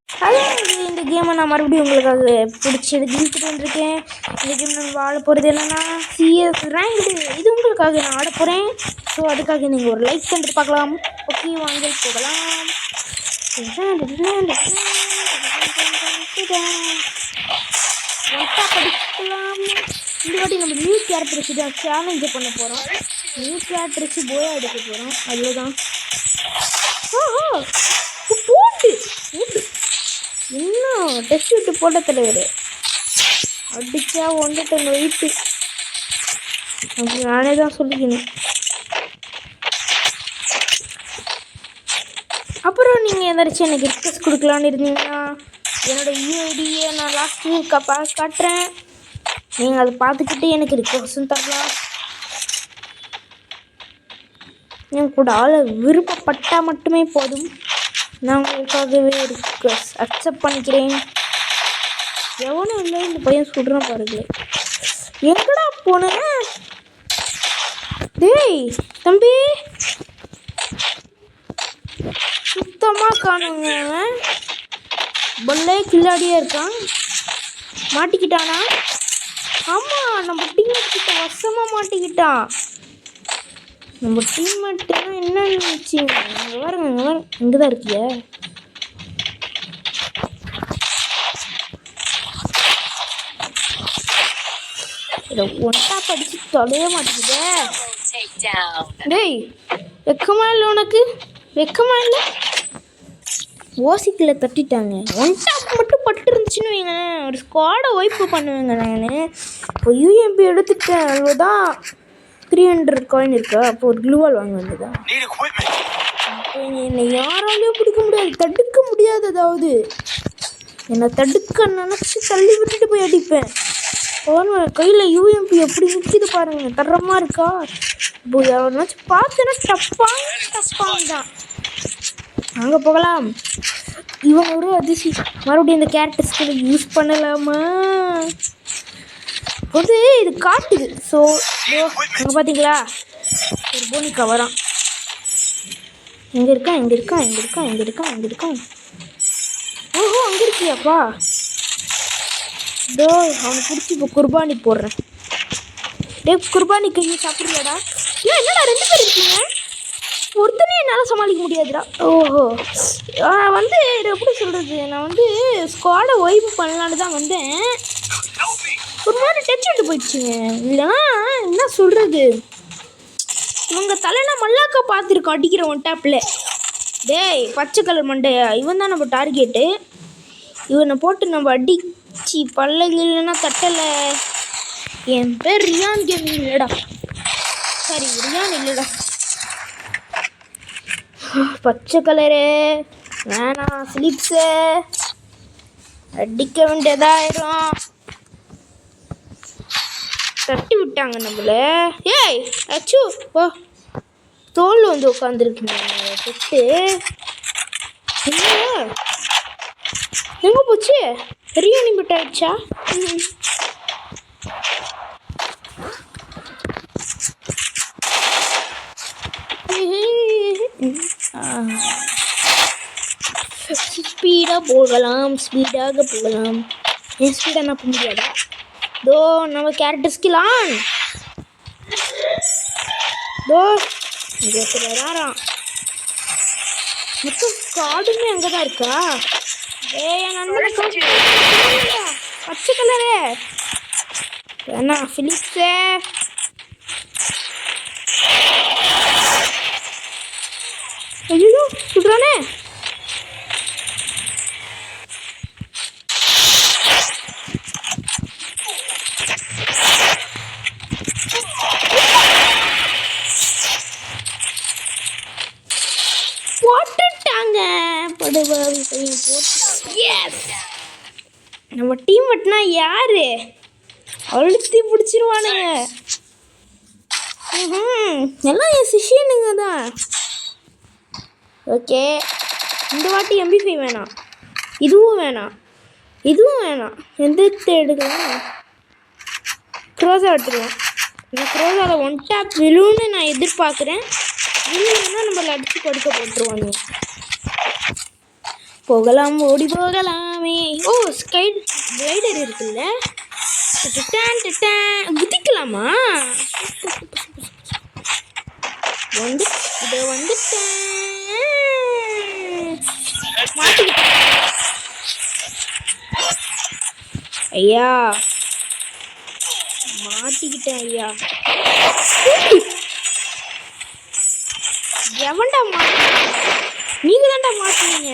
அதாவது இந்த கேமை நான் மறுபடியும் உங்களுக்காக பிடிச்சி இழுத்துட்டு வந்திருக்கேன். இந்த கேம் நான் வாழ போகிறது என்னென்னா சிஎஸ் ரேங்க். இது உங்களுக்காக நான் ஆட போகிறேன். ஸோ அதுக்காக நீங்கள் ஒரு லைக் பண்ணிட்டு பார்க்கலாம். ஓகே வாங்க போகலாம். படிக்கலாம். இந்த வாட்டி நம்ம நியூ கேரக்டர் வச்சு தான் சேலஞ்சு பண்ண போகிறோம். நியூ கேரக்டர் வச்சு போயா எடுக்க போகிறோம். அவ்வளோதான். போட்டு இன்னும் டெஸ்ட் விட்டு போட்ட தலைவர் அடிச்சா வந்துட்டு வெயிட்டு அப்படி நானே தான் சொல்லிக்கணும். அப்புறம் நீங்கள் எதாச்சும் எனக்கு ரிக்வெஸ்ட் கொடுக்கலான்னு இருந்தீங்கன்னா என்னோடய யூஐடியை நான் லாஸ்ட்டு காட்டுறேன். நீங்கள் அதை பார்த்துக்கிட்டு எனக்கு ரிக்வெஸ்ட்டும் தரலாம். என் கூட ஆள விருப்பப்பட்டால் மட்டுமே போதும். நான் உங்களுக்காகவே ரிக்வெஸ்ட் அக்செப்ட் பண்ணிக்கிறேன். எவனும் இல்லை. இந்த பையன் சுடுறான் பாருங்க. எங்கடா போனேன்? டேய் தம்பி சுத்தமாக காணுங்க. பல்லே கில்லாடியே இருக்கான். மாட்டிக்கிட்டானா? ஆமாம், நம்ம டீம்மேட் கிட்ட வசமாக மாட்டிக்கிட்டான். நம்ம டீம்மேட்டுனா என்ன நினச்சிங்க? அங்கே பாருங்க, இங்கே தான் இருக்கிய. இதை ஒன்றா படிச்சு தொலைய மாட்டேங்குதே. டேய் வெக்கமா இல்லை உனக்கு? வெக்கமா இல்லை? ஓசிக்கில் தட்டிட்டாங்க. ஒன் டாப் மட்டும் பட்டு இருந்துச்சுன்னு வைங்க, ஒரு ஸ்குவாடை ஒய்ப்பு பண்ணுவேங்க நான். இப்போ யூஎம்பி எடுத்துட்டேன். அவ்வளோதான். 300 காயின் இருக்கா? அப்போ ஒரு க்ளூவால் வாங்க வேண்டியதான். அப்போ என்னை யாராலையும் பிடிக்க முடியாது, தடுக்க முடியாது. அதாவது என்னை தடுக்க நினச்சி தள்ளி விட்டுட்டு போய் அடிப்பேன். கையில் யூஎம்பி எப்படி நிற்கிது பாருங்க, தரமாக இருக்கா? இப்போ யாராச்சும் பார்த்தேன்னா டப்பாங்க தான். அங்கே போகலாம். இவன் ஒரு அதிசயம். மறுபடியும் இந்த கேரக்டர் ஸ்கில் யூஸ் பண்ணலாமா? வந்து இது காட்டுது. ஸோ அங்கே பார்த்தீங்களா ஒரு போனிக்கா வரான். எங்கே இருக்கான்? ஓஹோ அங்கே இருக்கியாப்பா? இதோ அவனை பிடிச்சி இப்போ குர்பானி போடுறேன். குர்பானி கையை சாப்பிட்றியாடா? என்னடா 2 பேர் இருக்கீங்க? ஒருத்தனே என்னால் சமாளிக்க முடியாதுடா. ஓஹோ வந்து இது எப்படி சொல்கிறது, நான் வந்து ஸ்குவாடை ஒய்ப்பு பண்ணலான்னு தான் வந்தேன். ஒரு மாதிரி டச் விட்டு போயிடுச்சுங்க. இல்லைனா என்ன சொல்கிறது, இவங்க தலைனா மல்லாக்கா பார்த்துருக்கோம் அடிக்கிற ஒன் டாப்பில். டேய் பச்சை கலர் மண்டையா, இவன் தான் நம்ம டார்கெட்டு. இவனை போட்டு நம்ம அடிச்சு பல்லகில்லைன்னா தட்டலை. என் பேர் ரியான் கேமிங் இல்லைடா. சரி ரியான் இல்லைடா. பச்சை கலரு வேணாம். ஃபிலிப்ஸு அடிக்க வேண்டியதாயிரும். தட்டி விட்டாங்க நம்மள. ஏய் அச்சு ஓ தோல் வந்து உட்காந்துருக்குங்க தொட்டு. எங்கே போச்சு? பெரிய நிமிட் ஆயிடுச்சா? ஸ்பீடாக போகலாம். ஏன் ஸ்பீடாக நான் போக முடியாதா? தோ நம்ம கேரக்டர் ஸ்கில் ஆன். தோ இங்கே வரான். மொத்தம் காடுமே அங்கே தான் இருக்கா? என் நண்பனை பச்சை கலரு வேணா. ஃபிலிப்ஸே ஐயோ சுடுறானே. போட்டுட்டாங்க படுபாவி பையன் போட்டு. எஸ் நம்ம டீம் மட்டும்னா யாரு அழுத்தி பிடிச்சிருவானுங்க. எல்லாம் என் சிஷியனுங்க தான். ஓகே இந்த வாட்டி MP5 வேணாம், இதுவும் வேணாம். எந்த எடுக்கலாம்? க்ரோஸா எடுத்துக்கலாம். இந்த க்ரோஸாவில் ஒன் டாப் விழுன்னு நான் எதிர்பார்க்குறேன். விழுன்னா நம்மளை அடித்து கொடுக்க போட்டுருவாங்க. போகலாம் ஓடி போகலாமே. ஓ ஸ்கை ரைடர் இருக்குல்ல, குதிக்கலாமா? வந்து இதை வந்துட்டேன், மாட்டிக்கிட்டேன் ஐயா, மாட்டிக்கிட்டேன் ஐயா. எவன்டா நீங்க தான்டா மாட்டீங்க.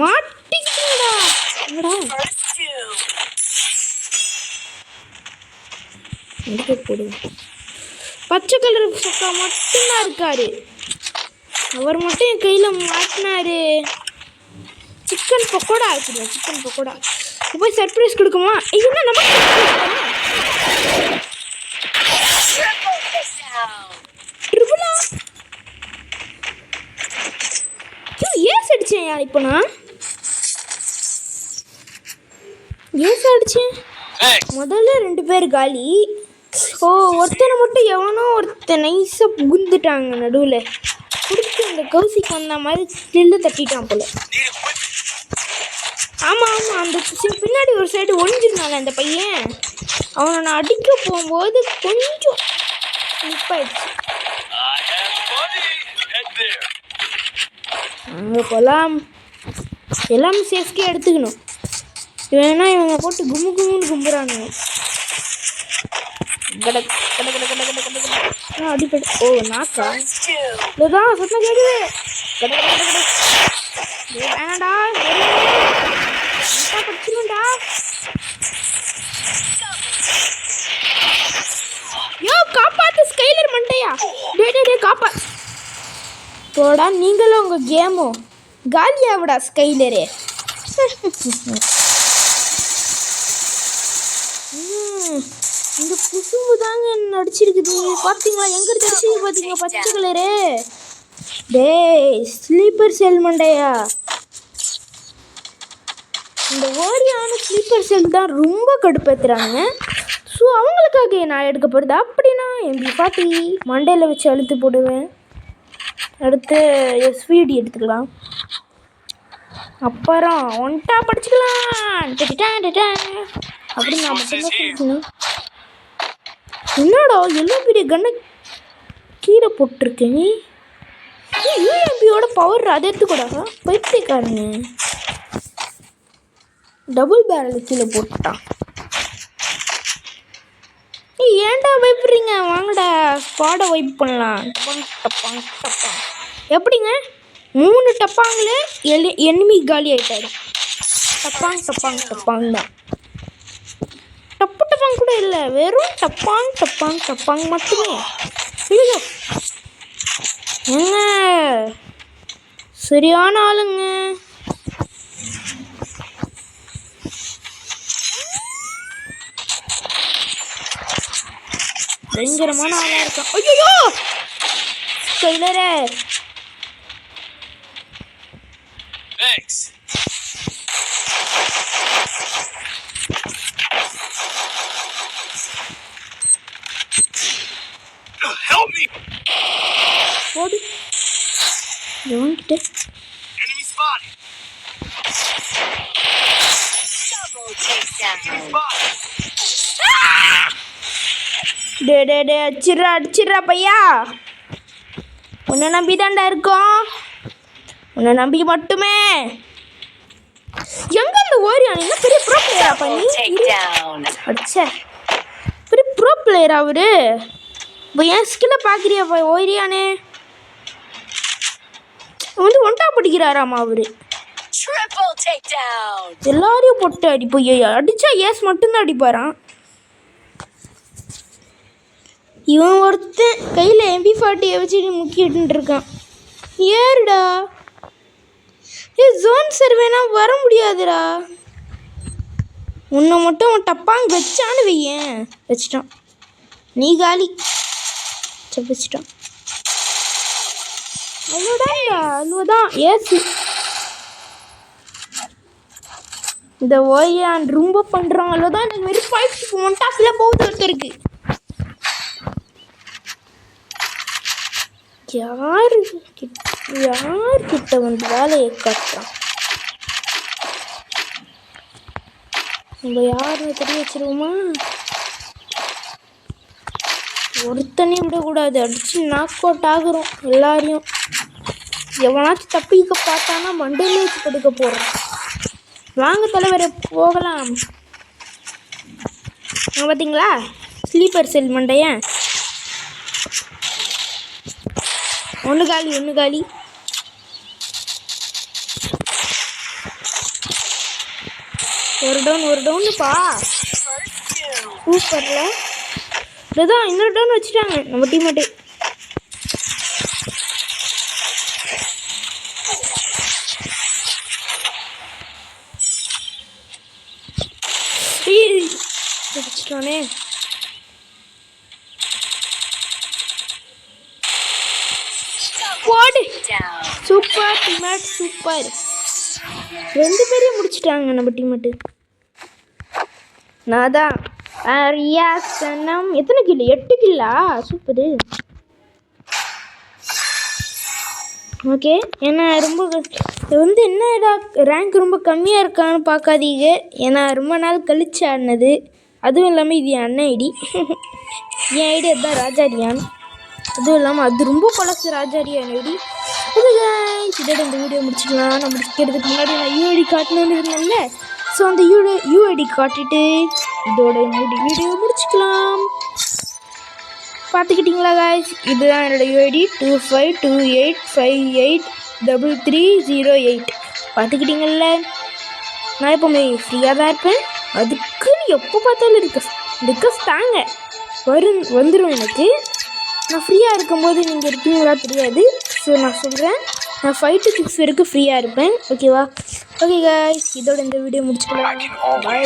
மாட்டிக்கிட்டா போடுங்க. பச்சை கலர் சொக்கா மட்டும்தான் இருக்காரு, அவர் மட்டும் என் கையில மாட்டினாரு. சிக்கன் பக்கோடா ஆச்சுங்க, சிக்கன் பக்கோடா. போய் சர்ப்ரைஸ் கொடுக்குமா? ஐயோ நம்ம ஏஸ் அடிச்சேன். இப்போ நான் ஏஸ் அடிச்சேன். முதல்ல 2 பேர் காலி. ஓ ஒருத்தனை மட்டும் எவனோ ஒருத்தன் நைஸாக புகுந்துட்டாங்க நடுவில். பிடிச்சி அந்த கௌசிக்கு வந்த மாதிரி ஸ்டில்லு தட்டிட்டான் போல. ஆமாம் ஆமாம், அந்த பின்னாடி ஒரு சைடு ஒழிஞ்சிருந்தாங்க அந்த பையன். அவனை நான் அடிக்க போகும்போது கொஞ்சம் ஸ்லிப் ஆயிடுச்சு. அங்கே போகலாம், எல்லாமே சேஃப்டியாக எடுத்துக்கணும். வேணா இவங்க போட்டு கும்மு கும்முன்னு கும்புறானுங்க. அடிப்படு. ஓ நாக்கா இதுதான் சத்தம் கேட்குது. வேணாடா படிச்சுடா. யோ காப்பாத்து ஸ்கைலர் மண்டையா, டே காப்பா போடா. நீங்களும் உங்க கேமோ காலியாவிடா ஸ்கைலரு. இந்த குசும்பு தாங்க நடிச்சிருக்குது பார்த்தீங்களா? எங்க அடிச்சிருக்கு பார்த்தீங்களா பச்சை கலரு? டே ஸ்லீப்பர் செல் மண்டையா, இந்த ஓரியான ஸ்லீப்பர் செல் தான் ரொம்ப கடுப்பேற்றுறாங்க. ஸோ அவங்களுக்காக நான் எடுக்கப்படுது. அப்படின்னா MP40 மண்டையில் வச்சு அழுத்து போடுவேன். அடுத்து SVD எடுத்துக்கலாம், அப்புறம் ஒன்ட்டா படிச்சுக்கலாம். அப்படி நான் மட்டும்தான் சொல்லணும். என்னடா எவ்வளோ பெரிய கண்ணை கீரை போட்டிருக்கேன். UMPயோட பவர் அதை எடுத்துக்கூடாதா? பைத்தியக்காரங்க டபுள் பேரல் கீழே போட்டுட்டான். நீ ஏன்டா வைப்புறீங்க? வாங்கடா ஸ்குவாடை வைப் பண்ணலாம். டப்பாங் டப்பாங் எப்படிங்க 3 டப்பாங்களே எனிமி காலி ஆகிட்டாரு. டப்பாங் டப்பாங் டப்பாங் தான், டப்பு டப்பாங் கூட இல்லை, வெறும் டப்பாங் டப்பாங் டப்பாங் மட்டுமே. இல்லையோ ஏங்க சரியான ஆளுங்க. பயங்கரமான ஆளா இருக்கான். ஐயோ ஸ்கைலரே ஓடு எவன்கிட்ட. டே அடிச்சிட்றா பையா, உன்னை நம்பி தாண்டா இருக்கோம், உன்னை நம்பி மட்டுமே. எங்க அந்த ஓரியானு பெரிய ப்ரோ பிளேயரா பண்ணி அடிச்ச பெரிய ப்ரோ பிளேயர் அவரு. இப்போ என் ஸ்கில்லை பார்க்குறியா ஓரியானே? வந்து ஒன்ட்டா படிக்கிறாராமா அவரு. எல்லாரையும் போட்டு அடிப்போ, அடிச்சா ஏஸ் மட்டும்தான் அடிப்பாரான். இவன் ஒருத்தன் கையில் MP40 வச்சுட்டு முக்கிட்டு இருக்கான். ஏறுடா, ஜோன் சர்வேனா வர முடியாதுடா. உன்னை மட்டும் அவன் டப்பாங்க வச்சான்னு வையேன். வச்சிட்டான், நீ காலி. வச்சிட்டான், அவ்வளோதான் ஏசி. இந்த ஓயான் ரொம்ப பண்ணுறான். அவ்வளோதான் எனக்கு வெறும் 5 ஒன் டாப்பில் போகுது ஒருத்தருக்கு. யார்கிட்ட வந்து வேலையை காட்டுறான்? நம்ம யாருன்னு தெரிய வச்சிருவோமா? ஒருத்தனையும் விடக்கூடாது, அடிச்சு நாக் அவுட் ஆகுறோம் எல்லாரையும். எவனாச்சும் தப்பிக்க பார்த்தானா மண்டையிலே வச்சு படுக்க போடுறோம். வாங்க தலைவரை போகலாம். பார்த்தீங்களா ஸ்லீப்பர் செல் மண்டையன். ஒன்று காலி. ஒரு டவுனுப்பா. சூப்பர்ல. இதுதான் இன்னொரு டவுன் வச்சுட்டாங்க நம்ம டீம்மேட்டு. வச்சுட்டானே. Super teammate, super. 2 பேரையும் முடிச்சிட்டாங்க நம்ம டீம்மேட்டு. நான் தான் அரியாசனம். எத்தனை கில்லு? 8 கில்லா? சூப்பரு. ஓகே. ஏன்னா ரொம்ப என்னடா ரேங்க் ரொம்ப கம்மியாக இருக்கான்னு பார்க்காதீங்க. ஏன்னா ரொம்ப நாள் கழிச்சு ஆடினது. அதுவும் இல்லாமல் இது என் அண்ணன் ஐடி. என் ஐடி அதுதான் ராஜாரியான். அதுவும் இல்லாமல் அது ரொம்ப பழசு ராஜாரியான் ஐடி. இதோட இந்த வீடியோ முடிச்சுக்கலாம். நான் முடிக்கிறதுக்கு முன்னாடி நான் யூஐடி காட்டணும்னு இருந்தேன்ல. ஸோ அந்த யூஐடி காட்டிட்டு இதோட வீடியோ முடிச்சுக்கலாம். பார்த்துக்கிட்டிங்களா காய்ஸ்? இதுதான் என்னோடய யூஐடி 2528583308. பார்த்துக்கிட்டிங்கல்ல? நான் எப்போவுமே ஃப்ரீயாக தான் இருப்பேன். அதுக்குன்னு எப்போ பார்த்தாலும் ரிக்வெஸ்ட் தாங்க வந்துடும் எனக்கு. நான் ஃப்ரீயாக இருக்கும்போது நீங்கள் இருப்பீங்களா தெரியாது. ஸோ நான் சொல்கிறேன், நான் 5 to 6 வரைக்கும் ஃப்ரீயாக இருப்பேன். ஓகேவா? ஓகே காய்ஸ், இதோட இந்த வீடியோ முடிச்சுக்கலாம். பாய்.